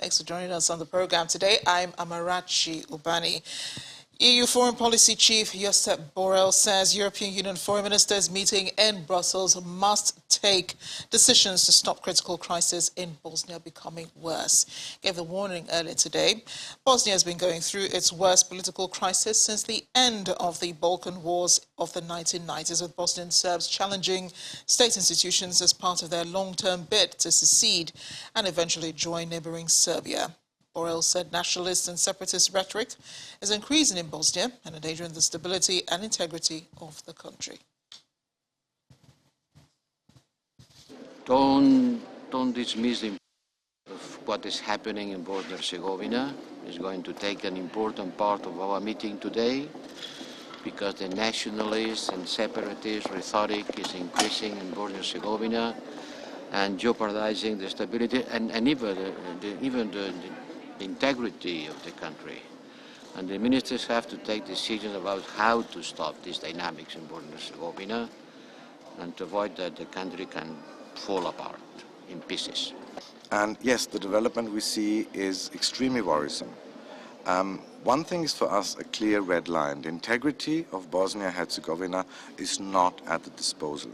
Thanks for joining us on the program today. I'm Amarachi Ubani. EU Foreign Policy Chief Josep Borrell says European Union foreign ministers meeting in Brussels must take decisions to stop critical crisis in Bosnia becoming worse. He gave the warning earlier today. Bosnia has been going through its worst political crisis since the end of the Balkan Wars of the 1990s, with Bosnian Serbs challenging state institutions as part of their long-term bid to secede and eventually join neighboring Serbia. Borrell said nationalist and separatist rhetoric is increasing in Bosnia and endangering the stability and integrity of the country. Don't dismiss the of what is happening in Bosnia and Herzegovina. It's going to take an important part of our meeting today because the nationalist and separatist rhetoric is increasing in Bosnia and Herzegovina and jeopardizing the stability and even the integrity of the country. And the ministers have to take decisions about how to stop these dynamics in Bosnia and Herzegovina and to avoid that the country can fall apart in pieces. And yes, the development we see is extremely worrisome. One thing is for us a clear red line. The integrity of Bosnia and Herzegovina is not at the disposal.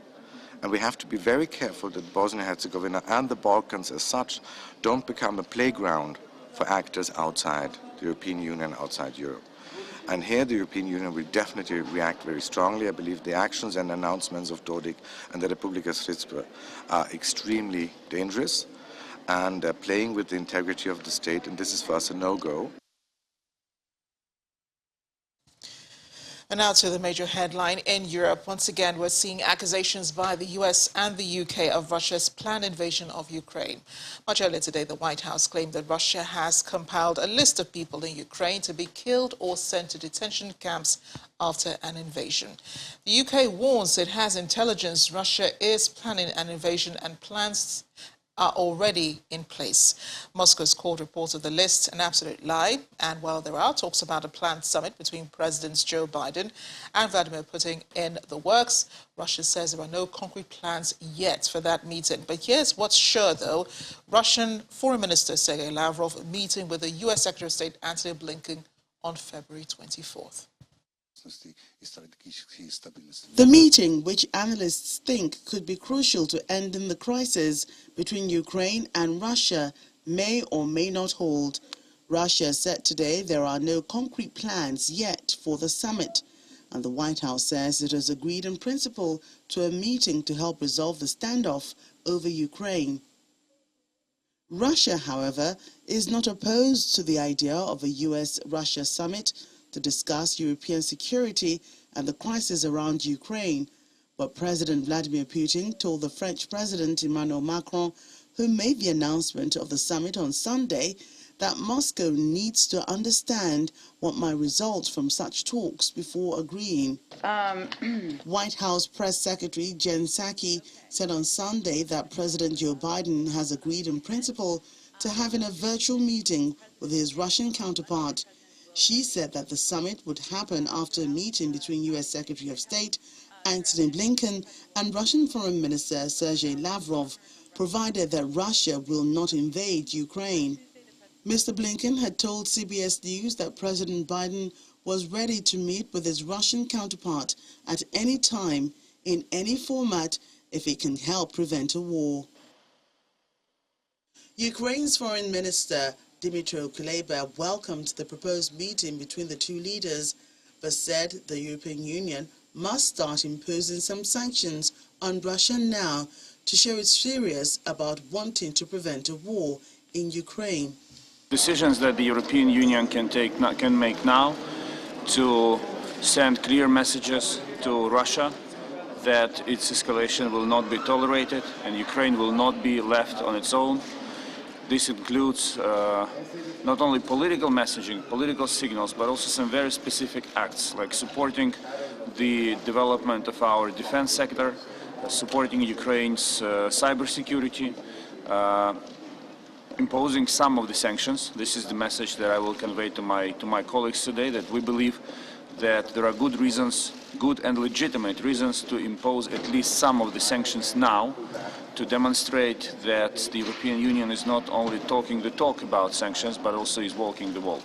And we have to be very careful that Bosnia and Herzegovina and the Balkans as such don't become a playground for actors outside the European Union, outside Europe. And here the European Union will definitely react very strongly. I believe the actions and announcements of Dodik and the Republika Srpska are extremely dangerous and playing with the integrity of the state, and this is for us a no-go. And now to the major headline in Europe. Once again, we're seeing accusations by the US and the UK of Russia's planned invasion of Ukraine. Much earlier today, the White House claimed that Russia has compiled a list of people in Ukraine to be killed or sent to detention camps after an invasion. The UK warns it has intelligence Russia is planning an invasion and plans are already in place. Moscow's court reported the list an absolute lie, and while there are talks about a planned summit between Presidents Joe Biden and Vladimir Putin in the works, Russia says there are no concrete plans yet for that meeting. But here's what's sure, though. Russian Foreign Minister Sergei Lavrov meeting with the US Secretary of State Antony Blinken on February 24th. The meeting, which analysts think could be crucial to ending the crisis between Ukraine and Russia, may or may not hold. Russia said today there are no concrete plans yet for the summit, and the White House says it has agreed in principle to a meeting to help resolve the standoff over Ukraine. Russia, however, is not opposed to the idea of a US-Russia summit to discuss European security and the crisis around Ukraine. But President Vladimir Putin told the French President Emmanuel Macron, who made the announcement of the summit on Sunday, that Moscow needs to understand what might result from such talks before agreeing. White House Press Secretary Jen Psaki said on Sunday that President Joe Biden has agreed in principle to having a virtual meeting with his Russian counterpart. She said that the summit would happen after a meeting between U.S. Secretary of State Antony Blinken and Russian Foreign Minister Sergei Lavrov, provided that Russia will not invade Ukraine. Mr. Blinken had told CBS News that President Biden was ready to meet with his Russian counterpart at any time, in any format, if it can help prevent a war. Ukraine's Foreign Minister Dmytro Kuleba welcomed the proposed meeting between the two leaders, but said the European Union must start imposing some sanctions on Russia now to show it's serious about wanting to prevent a war in Ukraine. Decisions that the European Union can make now to send clear messages to Russia that its escalation will not be tolerated and Ukraine will not be left on its own. This includes not only political messaging, political signals, but also some very specific acts, like supporting the development of our defense sector, supporting Ukraine's cybersecurity, imposing some of the sanctions. This is the message that I will convey to my colleagues today, that we believe that there are good reasons, good and legitimate reasons, to impose at least some of the sanctions now to demonstrate that the European Union is not only talking the talk about sanctions, but also is walking the walk.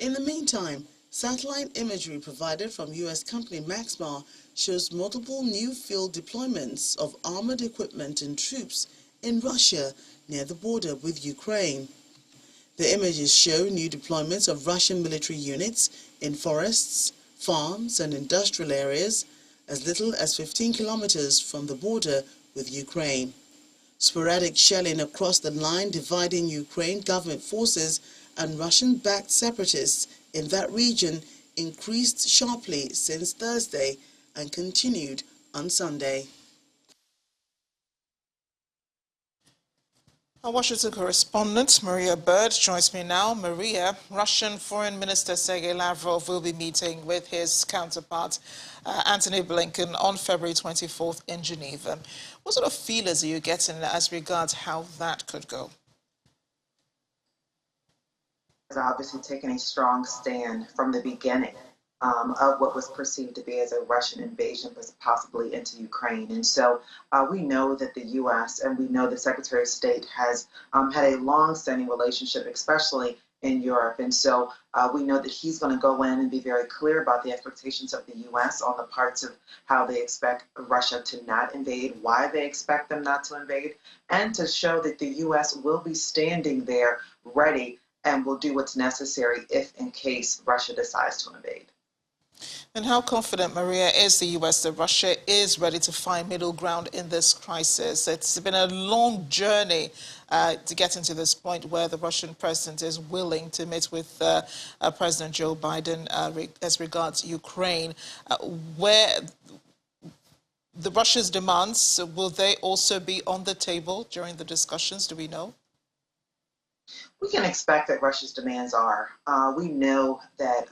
In the meantime, satellite imagery provided from U.S. company Maxmar shows multiple new field deployments of armored equipment and troops in Russia near the border with Ukraine. The images show new deployments of Russian military units in forests, farms and industrial areas as little as 15 kilometers from the border with Ukraine. Sporadic shelling across the line dividing Ukraine government forces and Russian-backed separatists in that region increased sharply since Thursday and continued on Sunday. Our Washington correspondent Maria Bird joins me now. Maria, Russian Foreign Minister Sergei Lavrov will be meeting with his counterpart Antony Blinken on February 24th in Geneva. What sort of feelers are you getting as regards how that could go? Has obviously taken a strong stand from the beginning of what was perceived to be as a Russian invasion, possibly into Ukraine. And so we know that the U.S. and we know the Secretary of State has had a long-standing relationship, especially in Europe. And so we know that he's going to go in and be very clear about the expectations of the U.S. on the parts of how they expect Russia to not invade, why they expect them not to invade, and to show that the U.S. will be standing there ready and will do what's necessary if in case Russia decides to invade. And how confident, Maria, is the U.S. that Russia is ready to find middle ground in this crisis? It's been a long journey to get into this point where the Russian president is willing to meet with President Joe Biden as regards Ukraine. Where the Russia's demands, will they also be on the table during the discussions? Do we know? We can expect that Russia's demands are. We know that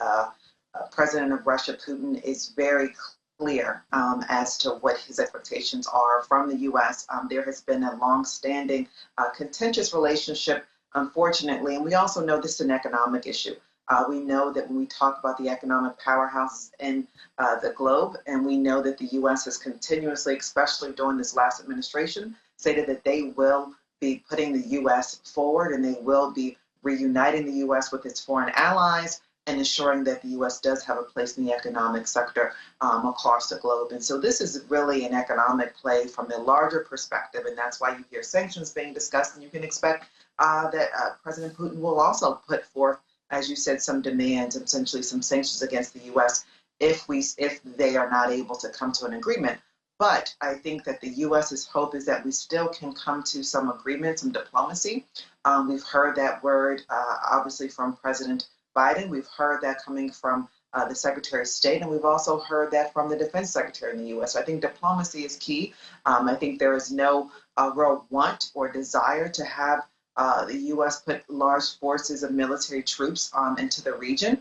President of Russia, Putin, is very clear as to what his expectations are from the U.S. There has been a long-standing contentious relationship, unfortunately, and we also know this is an economic issue. We know that when we talk about the economic powerhouses in the globe, and we know that the U.S. has continuously, especially during this last administration, stated that they will be putting the U.S. forward and they will be reuniting the U.S. with its foreign allies and ensuring that the U.S. does have a place in the economic sector across the globe. And so this is really an economic play from a larger perspective, and that's why you hear sanctions being discussed, and you can expect that President Putin will also put forth, as you said, some demands, essentially some sanctions against the U.S. if they are not able to come to an agreement. But I think that the U.S.'s hope is that we still can come to some agreement, some diplomacy. We've heard that word, obviously, from President Biden. We've heard that coming from the Secretary of State, and we've also heard that from the Defense Secretary in the U.S. So I think diplomacy is key. I think there is no real want or desire to have the U.S. put large forces of military troops into the region.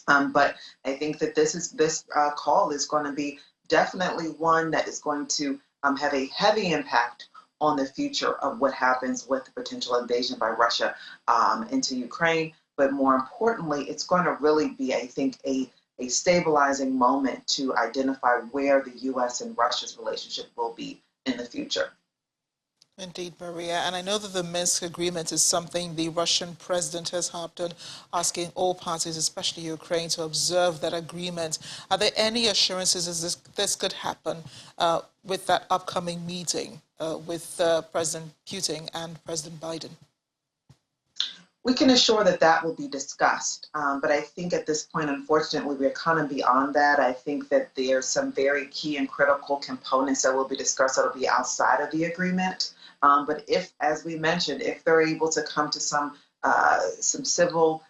But I think that this call is going to be definitely one that is going to have a heavy impact on the future of what happens with the potential invasion by Russia into Ukraine. But more importantly, it's going to really be, I think, a stabilizing moment to identify where the U.S. and Russia's relationship will be in the future. Indeed, Maria. And I know that the Minsk agreement is something the Russian president has harped on, asking all parties, especially Ukraine, to observe that agreement. Are there any assurances that this could happen with that upcoming meeting with President Putin and President Biden? We can assure that that will be discussed, but I think at this point, unfortunately, we're kind of beyond that. I think that there's some very key and critical components that will be discussed that will be outside of the agreement. But if, as we mentioned, if they're able to come to some civil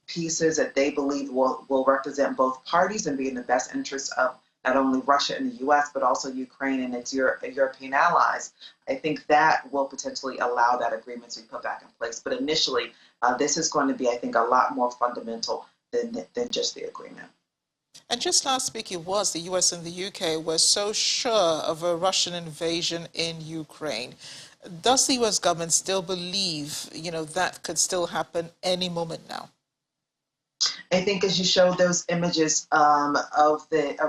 pieces that they believe will represent both parties and be in the best interest of not only Russia and the U.S., but also Ukraine and its European allies, I think that will potentially allow that agreement to be put back in place. But initially, this is going to be, I think, a lot more fundamental than just the agreement. And just last week it was, the U.S. and the U.K. were so sure of a Russian invasion in Ukraine. Does the U.S. government still believe, that could still happen any moment now? I think as you showed those images of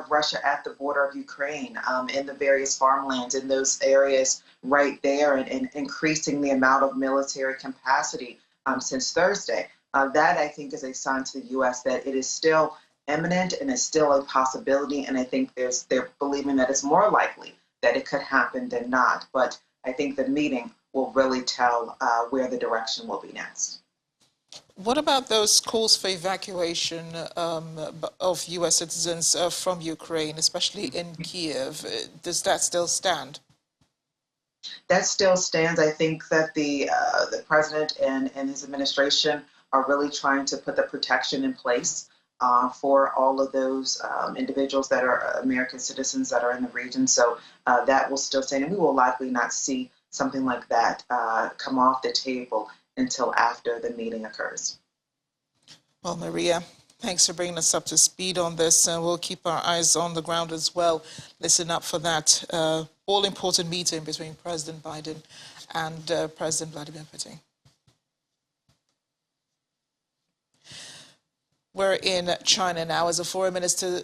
Russia at the border of Ukraine, in the various farmlands in those areas right there, and increasing the amount of military capacity since Thursday, that I think is a sign to the U.S. that it is still imminent and is still a possibility. And I think they're believing that it's more likely that it could happen than not. But I think the meeting will really tell where the direction will be next. What about those calls for evacuation of U.S. citizens from Ukraine, especially in Kiev? Does that still stand? That still stands. I think that the president and his administration are really trying to put the protection in place for all of those individuals that are American citizens that are in the region. So that will still stand, and we will likely not see something like that come off the table until after the meeting occurs. Well, Maria, thanks for bringing us up to speed on this, and we'll keep our eyes on the ground as well. Listen up for that all-important meeting between President Biden and President Vladimir Putin. We're in China now, as a Foreign Ministry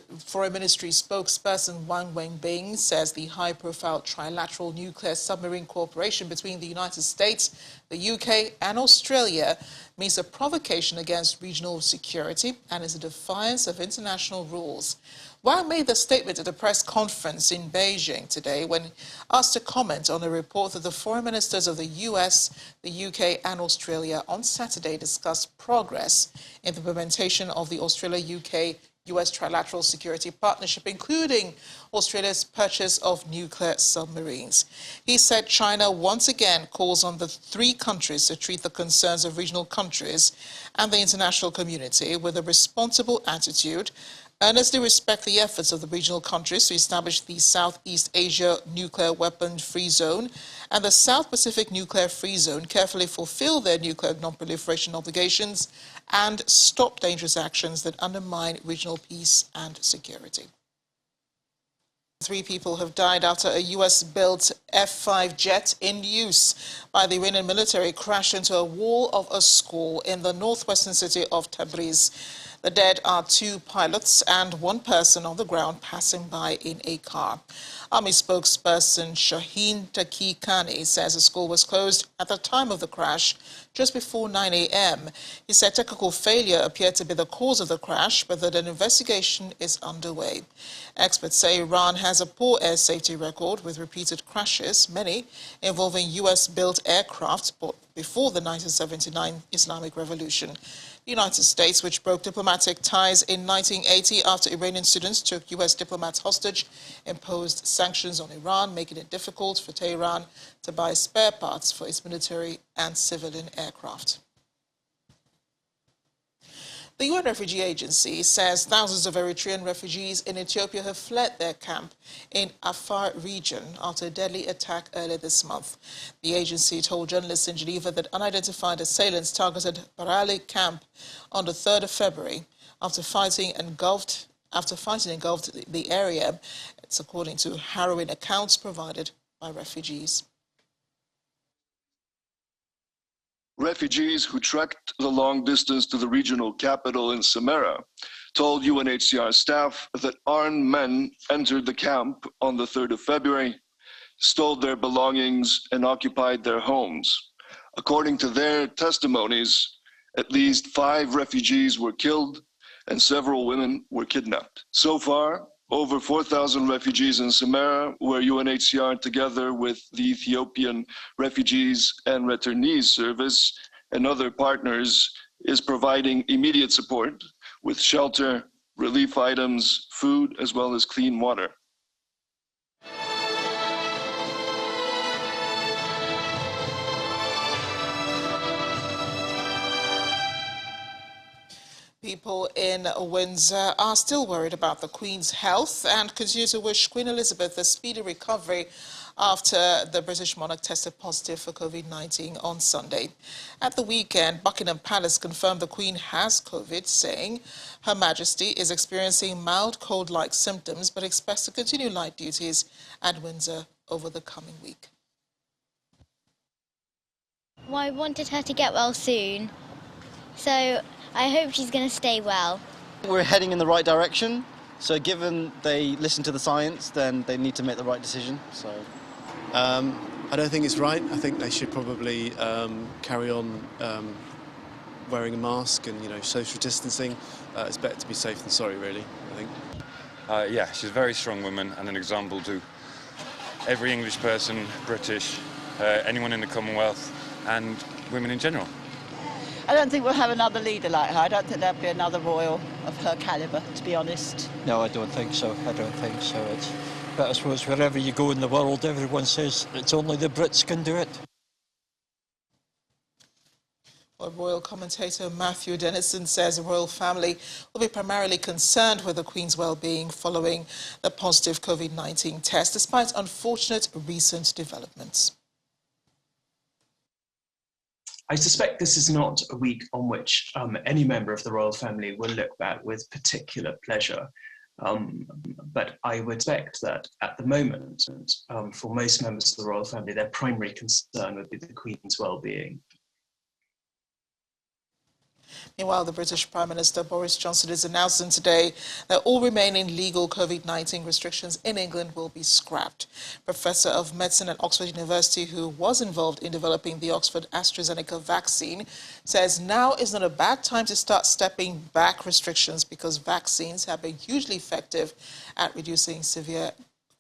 spokesperson Wang Wenbing says the high-profile trilateral nuclear submarine cooperation between the United States, the UK and Australia means a provocation against regional security and is a defiance of international rules. Wang made the statement at a press conference in Beijing today when asked to comment on a report that the foreign ministers of the US, the UK and Australia on Saturday discussed progress in the implementation of the Australia-UK-US trilateral security partnership, including Australia's purchase of nuclear submarines. He said China once again calls on the three countries to treat the concerns of regional countries and the international community with a responsible attitude, earnestly respect the efforts of the regional countries to establish the Southeast Asia Nuclear Weapon-Free Zone and the South Pacific Nuclear Free Zone, carefully fulfill their nuclear non-proliferation obligations, and stop dangerous actions that undermine regional peace and security. 3 people have died after a US-built F-5 jet in use by the Iranian military crashed into a wall of a school in the northwestern city of Tabriz. The dead are 2 pilots and 1 person on the ground passing by in a car. Army spokesperson Shaheen Taqi-Khani says the school was closed at the time of the crash, just before 9 a.m. He said technical failure appeared to be the cause of the crash, but that an investigation is underway. Experts say Iran has a poor air safety record with repeated crashes, many involving US-built aircraft before the 1979 Islamic Revolution. The United States, which broke diplomatic ties in 1980 after Iranian students took US diplomats hostage, imposed sanctions on Iran, making it difficult for Tehran to buy spare parts for its military and civilian aircraft. The UN Refugee Agency says thousands of Eritrean refugees in Ethiopia have fled their camp in Afar region after a deadly attack earlier this month. The agency told journalists in Geneva that unidentified assailants targeted Barali camp on the 3rd of February after fighting engulfed the area. It's according to harrowing accounts provided by refugees. Refugees who trekked the long distance to the regional capital in Samara told UNHCR staff that armed men entered the camp on the 3rd of February, stole their belongings, and occupied their homes. According to their testimonies, at least 5 refugees were killed and several women were kidnapped. So far, over 4,000 refugees in Samara, where UNHCR, together with the Ethiopian Refugees and Returnees Service and other partners, is providing immediate support with shelter, relief items, food, as well as clean water. People in Windsor are still worried about the Queen's health and continue to wish Queen Elizabeth a speedy recovery after the British monarch tested positive for COVID-19 on Sunday. At the weekend, Buckingham Palace confirmed the Queen has COVID, saying Her Majesty is experiencing mild cold-like symptoms but expects to continue light duties at Windsor over the coming week. Well, I wanted her to get well soon, so I hope she's going to stay well. We're heading in the right direction, so given they listen to the science, then they need to make the right decision. So, I don't think it's right. I think they should probably carry on wearing a mask and, social distancing. It's better to be safe than sorry, really, I think. Yeah, she's a very strong woman and an example to every English person, British, anyone in the Commonwealth, and women in general. I don't think we'll have another leader like her. I don't think there'll be another royal of her calibre, to be honest. No, I don't think so. But I suppose wherever you go in the world, everyone says it's only the Brits can do it. Well, royal commentator Matthew Dennison says the royal family will be primarily concerned with the Queen's well-being following the positive COVID-19 test, despite unfortunate recent developments. I suspect this is not a week on which any member of the royal family will look back with particular pleasure. But I would expect that at the moment, for most members of the royal family, their primary concern would be the Queen's well-being. Meanwhile, the British Prime Minister Boris Johnson is announcing today that all remaining legal COVID-19 restrictions in England will be scrapped. Professor of Medicine at Oxford University, who was involved in developing the Oxford AstraZeneca vaccine, says now is not a bad time to start stepping back restrictions because vaccines have been hugely effective at reducing severe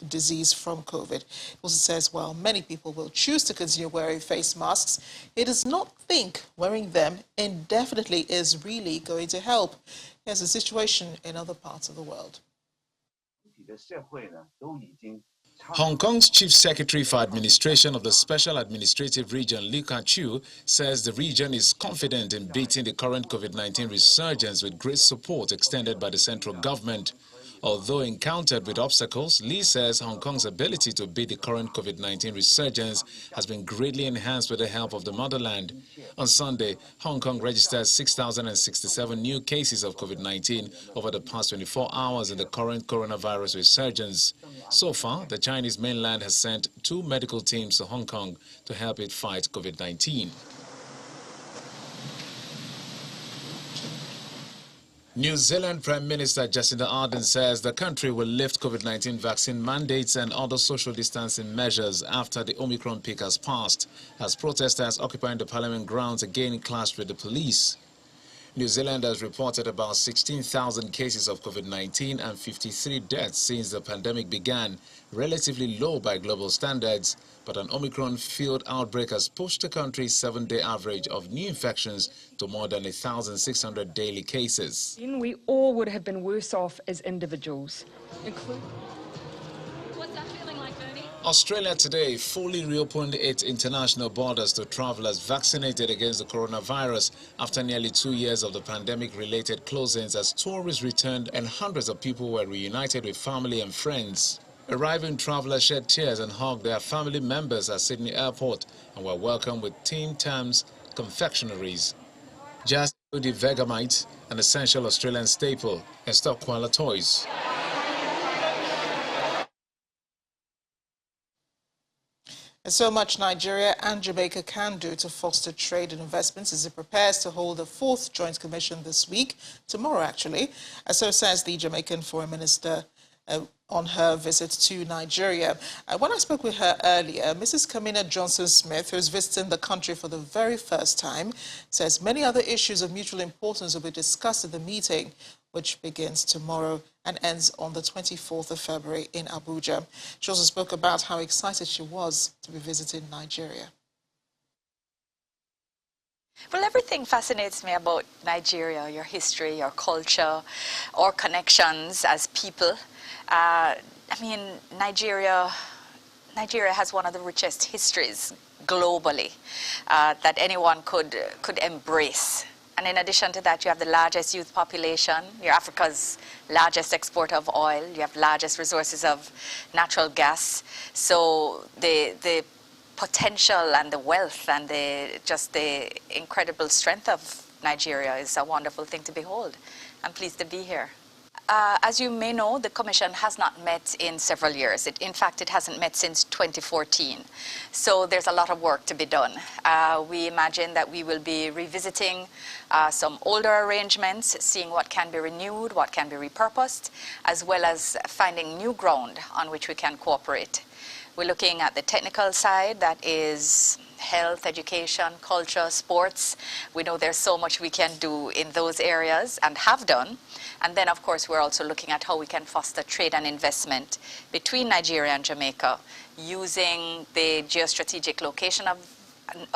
disease from COVID. He also says while many people will choose to continue wearing face masks, he does not think wearing them indefinitely is really going to help. Here's the situation in other parts of the world. Hong Kong's Chief Secretary for Administration of the Special Administrative Region, Lee Ka-chiu, says the region is confident in beating the current COVID-19 resurgence with great support extended by the central government. Although encountered with obstacles, Lee says Hong Kong's ability to beat the current COVID-19 resurgence has been greatly enhanced with the help of the motherland. On Sunday, Hong Kong registered 6,067 new cases of COVID-19 over the past 24 hours in the current coronavirus resurgence. So far, the Chinese mainland has sent 2 medical teams to Hong Kong to help it fight COVID-19. New Zealand Prime Minister Jacinda Ardern says the country will lift COVID-19 vaccine mandates and other social distancing measures after the Omicron peak has passed, as protesters occupying the Parliament grounds again clashed with the police. New Zealand has reported about 16,000 cases of COVID-19 and 53 deaths since the pandemic began, relatively low by global standards, but an Omicron-fueled outbreak has pushed the country's 7-day average of new infections to more than 1,600 daily cases. We all would have been worse off as individuals. What's that feeling like, Bernie? Australia today fully reopened its international borders to travelers vaccinated against the coronavirus after nearly 2 years of the pandemic-related closings as tourists returned and hundreds of people were reunited with family and friends. Arriving travelers shed tears and hugged their family members at Sydney Airport and were welcomed with Tim Tams confectionaries. Just the Vegemite, an essential Australian staple, and stock koala toys. There's so much Nigeria and Jamaica can do to foster trade and investments as it prepares to hold a 4th Joint Commission this week, tomorrow actually, so says the Jamaican Foreign Minister on her visit to Nigeria. When I spoke with her earlier, Mrs. Kamina Johnson-Smith, who's visiting the country for the very first time, says many other issues of mutual importance will be discussed at the meeting, which begins tomorrow and ends on the 24th of February in Abuja. She also spoke about how excited she was to be visiting Nigeria. Well, everything fascinates me about Nigeria, your history, your culture, our connections as people. I mean, Nigeria has one of the richest histories globally that anyone could embrace. And in addition to that, you have the largest youth population. You're Africa's largest exporter of oil. You have largest resources of natural gas. So the potential and the wealth and the incredible strength of Nigeria is a wonderful thing to behold. I'm pleased to be here. As you may know, the Commission has not met in several years. In fact, it hasn't met since 2014. So there's a lot of work to be done. We imagine that we will be revisiting some older arrangements, seeing what can be renewed, what can be repurposed, as well as finding new ground on which we can cooperate. We're looking at the technical side, that is health, education, culture, sports. We know there's so much we can do in those areas and have done. And then, of course, we're also looking at how we can foster trade and investment between Nigeria and Jamaica, using the geostrategic location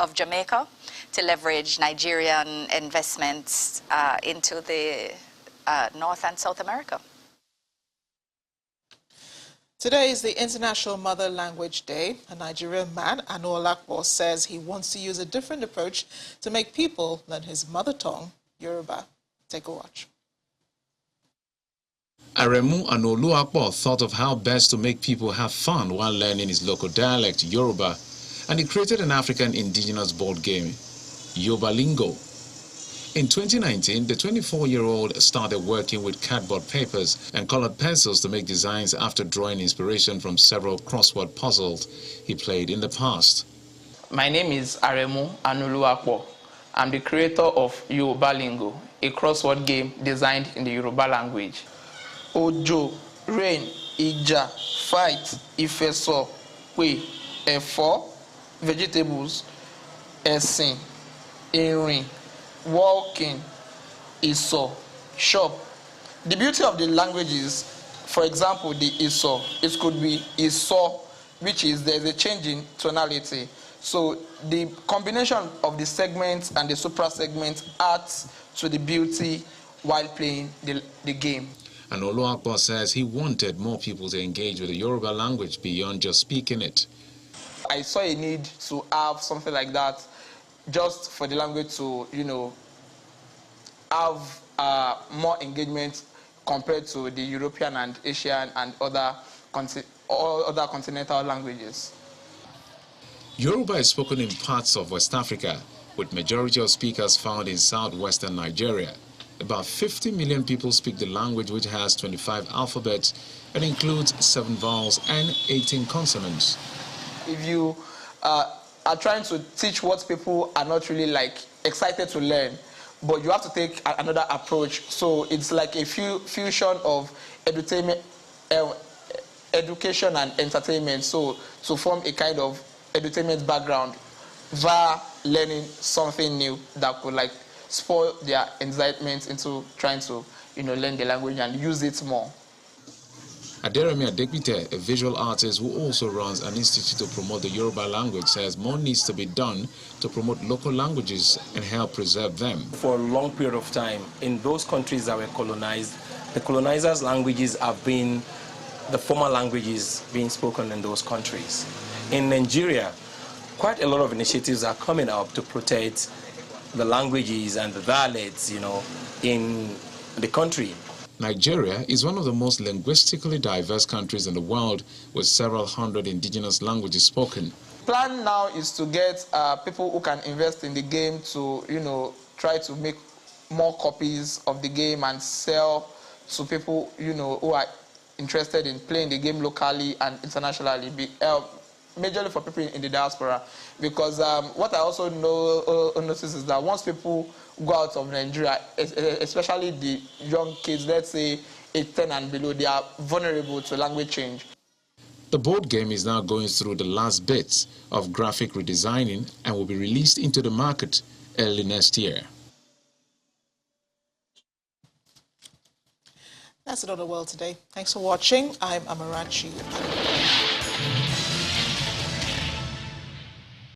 of Jamaica to leverage Nigerian investments into the North and South America. Today is the International Mother Language Day. A Nigerian man, Anolakbo, says he wants to use a different approach to make people learn his mother tongue, Yoruba. Take a watch. Aremu Anoluakpo thought of how best to make people have fun while learning his local dialect, Yoruba, and he created an African indigenous board game, Yobalingo. In 2019, the 24-year-old started working with cardboard papers and colored pencils to make designs after drawing inspiration from several crossword puzzles he played in the past. My name is Aremu Anoluakpo. I'm the creator of Yobalingo, a crossword game designed in the Yoruba language. Ojo, rain, ija, fight, ifeso, pe, efo, vegetables, esin, erin, walking, iso, shop. The beauty of the language is, for example, the iso, it could be iso, which is there's a change in tonality. So the combination of the segments and the supra segments adds to the beauty while playing the game. And Oluakbo says he wanted more people to engage with the Yoruba language beyond just speaking it. I saw a need to have something like that just for the language to, have more engagement compared to the European and Asian and other continental languages. Yoruba is spoken in parts of West Africa, with majority of speakers found in southwestern Nigeria. About 50 million people speak the language, which has 25 alphabets and includes 7 vowels and 18 consonants. If you are trying to teach what people are not really excited to learn, but you have to take another approach. So it's like a fusion of education and entertainment. So to form a kind of edutainment background via learning something new that could spoil their excitement into trying to learn the language and use it more. Aderemi Adegbite, a visual artist who also runs an institute to promote the Yoruba language, says more needs to be done to promote local languages and help preserve them. For a long period of time, in those countries that were colonized, the colonizers' languages have been the former languages being spoken in those countries. In Nigeria, quite a lot of initiatives are coming up to protect the languages and the dialects, in the country. Nigeria is one of the most linguistically diverse countries in the world, with several hundred indigenous languages spoken. Plan now is to get people who can invest in the game to, try to make more copies of the game and sell to people, who are interested in playing the game locally and internationally. Majorly for people in the diaspora, because what I also notice is that once people go out of Nigeria, especially the young kids, let's say 8, 10 and below, they are vulnerable to language change. The board game is now going through the last bits of graphic redesigning and will be released into the market early next year. That's it on the world today. Thanks for watching. I'm Amarachi.